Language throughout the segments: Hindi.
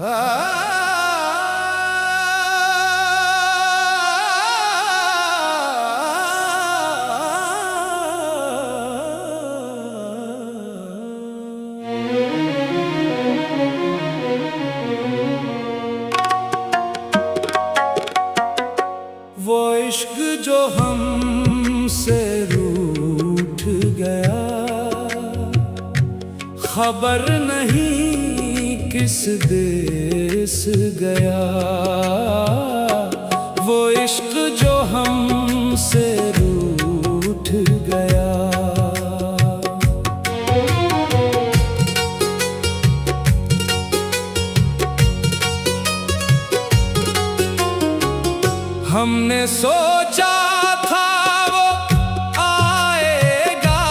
वो इश्क जो हमसे रूठ गया, खबर नहीं किस देश गया। वो इश्क जो हमसे रूठ गया। हमने सोचा था वो आएगा,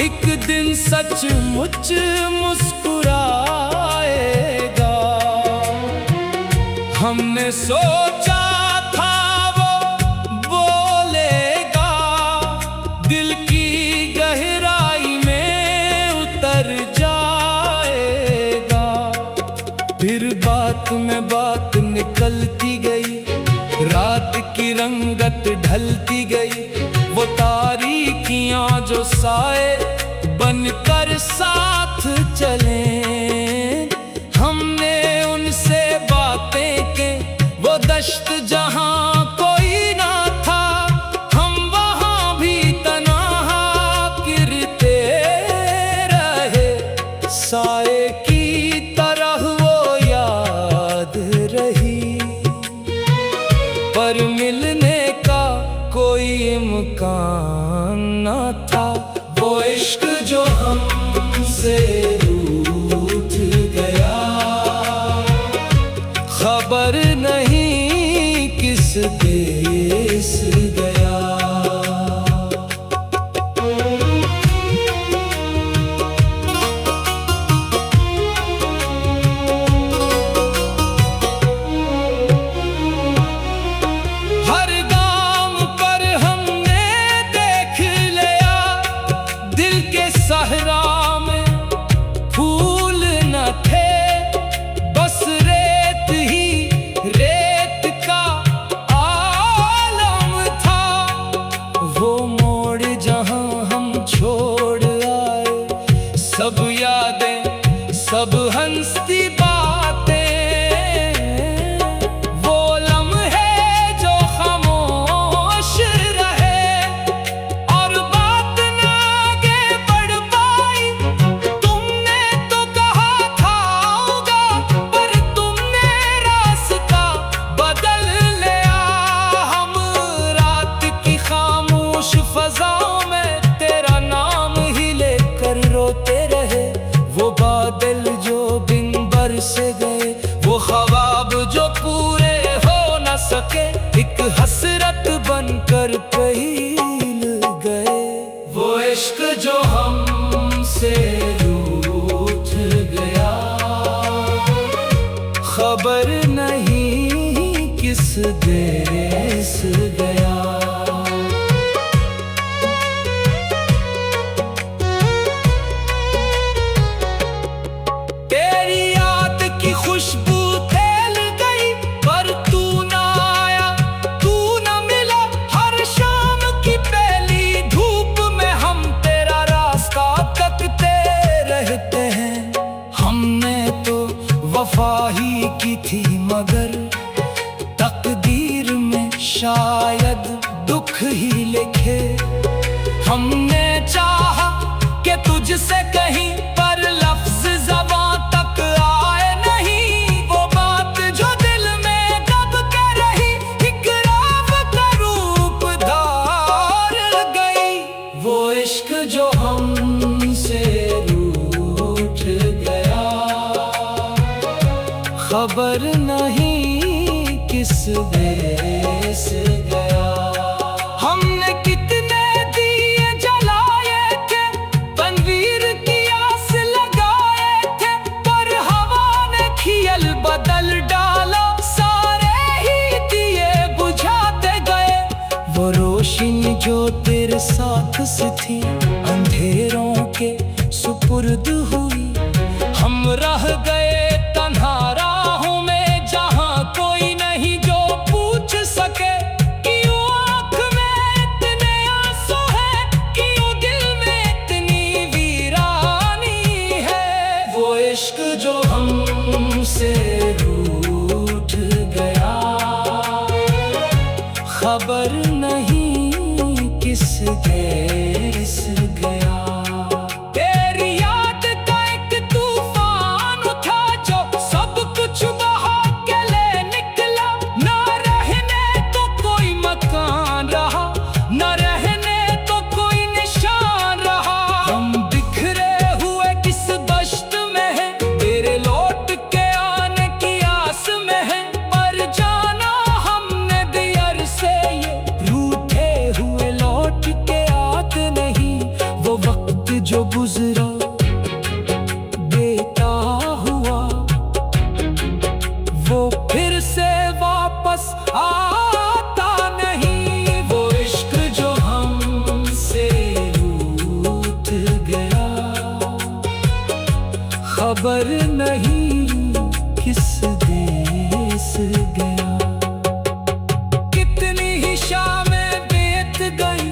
एक दिन सचमुच मुस्कुराएगा। हमने सोचा था वो बोलेगा, दिल की गहराई में उतर जाएगा। फिर बात में बात निकलती गई, रात की रंगत ढलती गई। वो तारीकियां जो साए बनकर साथ चले, हमने उनसे बातें की। वो दश्त जहां कोई ना था, हम वहां भी तन्हा गिरते रहे। साए की तरह वो याद रही, पर मिलने का कोई इम्कान न था। वो इश्क जो हमसे रूठ गया, खबर नहीं किस देश गया। सहरा में फूल न थे, बस रेत ही रेत का आलम था। वो मोड़ जहां हम छोड़ आए, सब यादें सब हंसती बातें। वो लम्हे जो खामोश रहे और बात ना आगे बढ़ पाई। तुमने तो कहा था आऊंगा, पर तुमने रास्ता बदल लिया। हम रात की खामोश फजाओं में तेरा नाम ही लेकर रोते रहे। वो बादल जो बिन बरसे गए, वो ख्वाब जो पूरे हो न सके, एक हसरत बनकर पहील गए। वो इश्क जो हमसे रूठ गया, खबर नहीं किस देश गया। तेरी याद की खुशबू फैल गई, पर तू ना आया, तू ना मिला। हर शाम की पहली धूप में हम तेरा रास्ता तकते रहते हैं। हमने तो वफा ही की थी, मगर तकदीर में शायद दुख ही लिखे। हमने चाहा कि तुझसे कहीं, पर लफ्ज ज़बां तक आए नहीं। वो बात जो दिल में दब के रही, एक राव का रूप धार गई। वो इश्क जो हमसे रूठ गया, खबर नहीं किस देश गया। हमने कितने दिए जलाए थे, तनवीर की आस लगाए थे, पर हवा ने खियल बदल डाला। सारे ही दिए बुझाते गए। वो रोशनी जो तेरे साथ से थी, अंधेरों के सुपुर्द हुई। हम रह गए इश्क जो हमसे रूठ गया, खबर नहीं किस देश गया। तेरी याद का एक तूफान उठा जो सब कुछ बहा के ले निकला। ना रहने तो कोई मकान रहा, ना रहने तो कोई निशान रहा। हम बिखरे हुए किस दश्त में है, तेरे लौट के आने की आस में है। पर जाना हमने दियर से ये, रूठे हुए लौट के आते नहीं। वो वक्त जो गुजरा बेटा हुआ, वो फिर से वापस आता नहीं। वो इश्क जो हमसे रूठ गया, खबर नहीं किस देश गया। कितनी ही शामें बीत गई,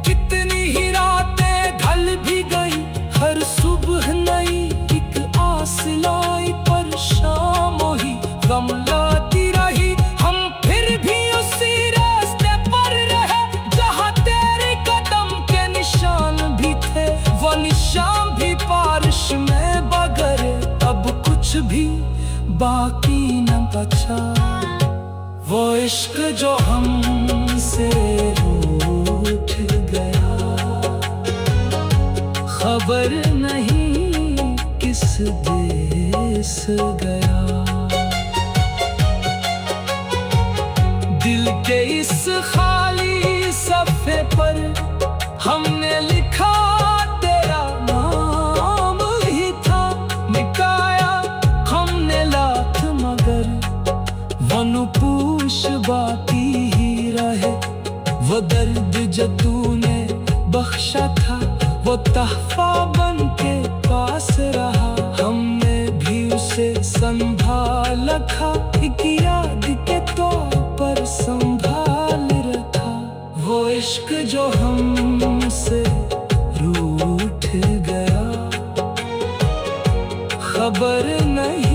कितनी ही रातें ढल भी गई। हर सुबह नई एक आस लाई, पर शाम ही गम लाती रही। हम फिर भी उसी रास्ते पर रहे, जहाँ तेरे कदम के निशान भी थे। वो निशान भी बारिश में बगरे, अब कुछ भी बाकी न बचा। वो इश्क जो हमसे रूठ गया, खबर नहीं किस देश गया। दिल के इस खाली सफ़े पर हमने लिखा तेरा नाम ही था। मिटाया हमने लाख मगर वो नुपूश बाकी ही रहे। वो दर्द जो तूने बख्शा था, वो तहफा बन के पास रहा। हमने भी उसे संभाल रखा, एक याद के तौर पर संभाल रखा। वो इश्क जो हमसे रूठ गया, खबर नहीं